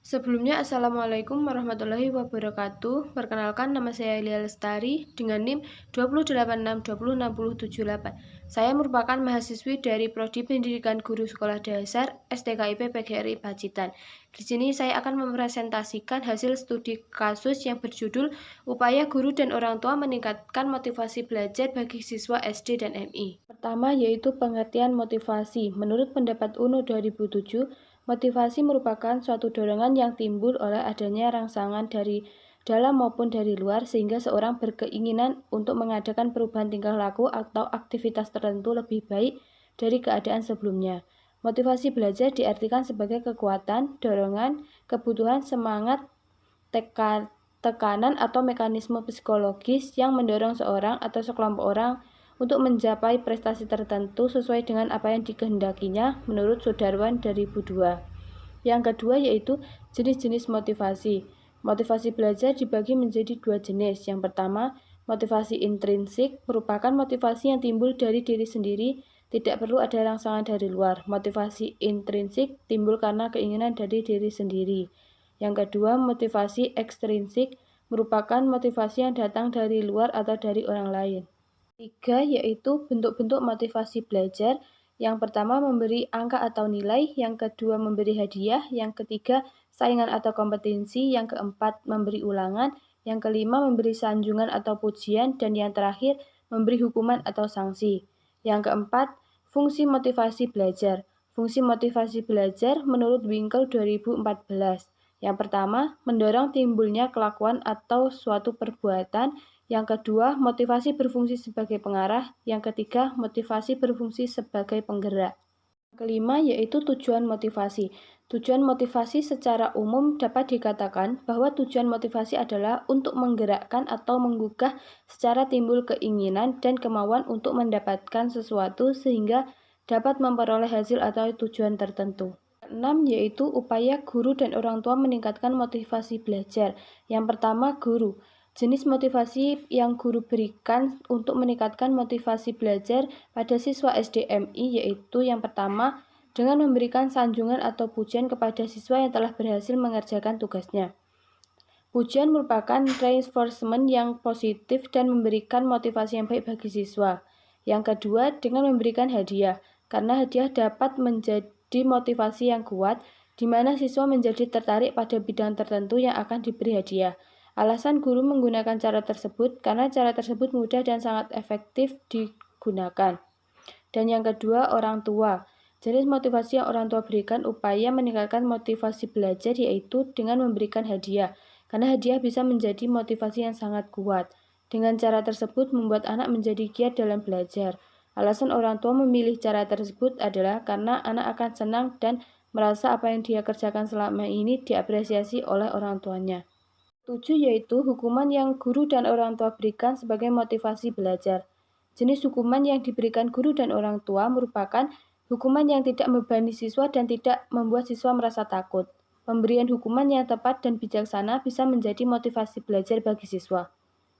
Sebelumnya, Assalamualaikum warahmatullahi wabarakatuh. Perkenalkan, nama saya Lia Lestari dengan NIM 286206078. Saya merupakan mahasiswi dari Prodi Pendidikan Guru Sekolah Dasar STKIP PGRI Pacitan. Di sini saya akan mempresentasikan hasil studi kasus yang berjudul Upaya Guru dan Orang Tua Meningkatkan Motivasi Belajar bagi Siswa SD dan MI. Pertama yaitu pengertian motivasi. Menurut pendapat UNO 2007, motivasi merupakan suatu dorongan yang timbul oleh adanya rangsangan dari dalam maupun dari luar sehingga seorang berkeinginan untuk mengadakan perubahan tingkah laku atau aktivitas tertentu lebih baik dari keadaan sebelumnya. Motivasi belajar diartikan sebagai kekuatan, dorongan, kebutuhan, semangat, tekanan atau mekanisme psikologis yang mendorong seorang atau sekelompok orang untuk mencapai prestasi tertentu sesuai dengan apa yang dikehendakinya menurut Sudarwan 2002. Yang kedua yaitu jenis-jenis motivasi. Motivasi belajar dibagi menjadi dua jenis. Yang pertama, motivasi intrinsik merupakan motivasi yang timbul dari diri sendiri, tidak perlu ada rangsangan dari luar. Motivasi intrinsik timbul karena keinginan dari diri sendiri. Yang kedua, motivasi ekstrinsik merupakan motivasi yang datang dari luar atau dari orang lain. Tiga yaitu bentuk-bentuk motivasi belajar. Yang pertama memberi angka atau nilai, yang kedua memberi hadiah, yang ketiga saingan atau kompetisi, yang keempat memberi ulangan, yang kelima memberi sanjungan atau pujian, dan yang terakhir memberi hukuman atau sanksi. Yang keempat, fungsi motivasi belajar. Fungsi motivasi belajar menurut Winkel 2014. Yang pertama, mendorong timbulnya kelakuan atau suatu perbuatan. Yang kedua, motivasi berfungsi sebagai pengarah. Yang ketiga, motivasi berfungsi sebagai penggerak. Kelima yaitu tujuan motivasi. Tujuan motivasi secara umum dapat dikatakan bahwa tujuan motivasi adalah untuk menggerakkan atau menggugah secara timbul keinginan dan kemauan untuk mendapatkan sesuatu sehingga dapat memperoleh hasil atau tujuan tertentu. Keenam yaitu upaya guru dan orang tua meningkatkan motivasi belajar. Yang pertama, guru. Jenis motivasi yang guru berikan untuk meningkatkan motivasi belajar pada siswa SDMI yaitu yang pertama, dengan memberikan sanjungan atau pujian kepada siswa yang telah berhasil mengerjakan tugasnya. Pujian merupakan reinforcement yang positif dan memberikan motivasi yang baik bagi siswa. Yang kedua, dengan memberikan hadiah, karena hadiah dapat menjadi motivasi yang kuat, di mana siswa menjadi tertarik pada bidang tertentu yang akan diberi hadiah. Alasan guru menggunakan cara tersebut karena cara tersebut mudah dan sangat efektif digunakan. Dan yang kedua, orang tua. Jenis motivasi yang orang tua berikan upaya meningkatkan motivasi belajar yaitu dengan memberikan hadiah, karena hadiah bisa menjadi motivasi yang sangat kuat. Dengan cara tersebut membuat anak menjadi giat dalam belajar. Alasan orang tua memilih cara tersebut adalah karena anak akan senang dan merasa apa yang dia kerjakan selama ini diapresiasi oleh orang tuanya. 7 yaitu hukuman yang guru dan orang tua berikan sebagai motivasi belajar. Jenis hukuman yang diberikan guru dan orang tua merupakan hukuman yang tidak membebani siswa dan tidak membuat siswa merasa takut. Pemberian hukuman yang tepat dan bijaksana bisa menjadi motivasi belajar bagi siswa.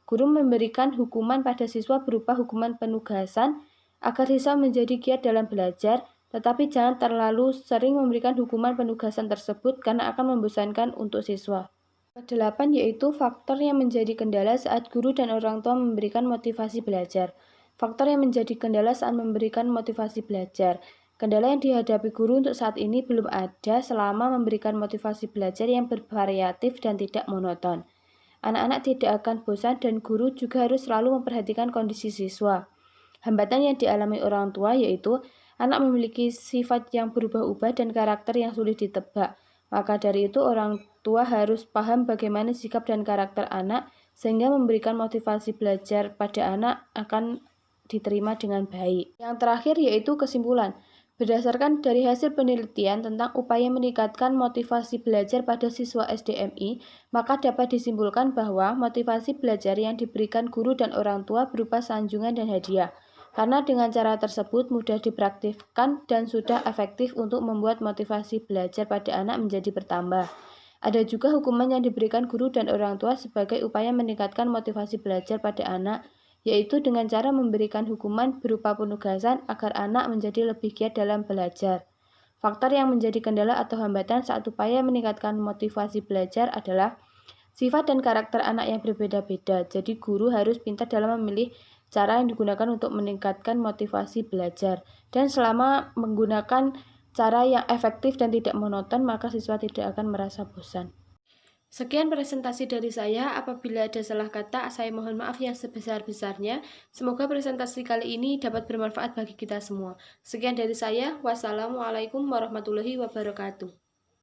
Guru memberikan hukuman pada siswa berupa hukuman penugasan agar siswa menjadi giat dalam belajar, tetapi jangan terlalu sering memberikan hukuman penugasan tersebut karena akan membosankan untuk siswa. Kedelapan yaitu faktor yang menjadi kendala saat guru dan orang tua memberikan motivasi belajar. Faktor yang menjadi kendala saat memberikan motivasi belajar. Kendala yang dihadapi guru untuk saat ini belum ada selama memberikan motivasi belajar yang bervariatif dan tidak monoton. Anak-anak tidak akan bosan dan guru juga harus selalu memperhatikan kondisi siswa. Hambatan yang dialami orang tua yaitu anak memiliki sifat yang berubah-ubah dan karakter yang sulit ditebak. Maka dari itu orang tua harus paham bagaimana sikap dan karakter anak sehingga memberikan motivasi belajar pada anak akan diterima dengan baik. Yang terakhir yaitu kesimpulan. Berdasarkan dari hasil penelitian tentang upaya meningkatkan motivasi belajar pada siswa SDMI, maka dapat disimpulkan bahwa motivasi belajar yang diberikan guru dan orang tua berupa sanjungan dan hadiah. Karena dengan cara tersebut mudah dipraktikkan dan sudah efektif untuk membuat motivasi belajar pada anak menjadi bertambah. Ada juga hukuman yang diberikan guru dan orang tua sebagai upaya meningkatkan motivasi belajar pada anak, yaitu dengan cara memberikan hukuman berupa penugasan agar anak menjadi lebih giat dalam belajar. Faktor yang menjadi kendala atau hambatan saat upaya meningkatkan motivasi belajar adalah sifat dan karakter anak yang berbeda-beda. Jadi guru harus pintar dalam memilih cara yang digunakan untuk meningkatkan motivasi belajar. Dan selama menggunakan cara yang efektif dan tidak monoton, maka siswa tidak akan merasa bosan. Sekian presentasi dari saya. Apabila ada salah kata, saya mohon maaf yang sebesar-besarnya. Semoga presentasi kali ini dapat bermanfaat bagi kita semua. Sekian dari saya. Wassalamualaikum warahmatullahi wabarakatuh.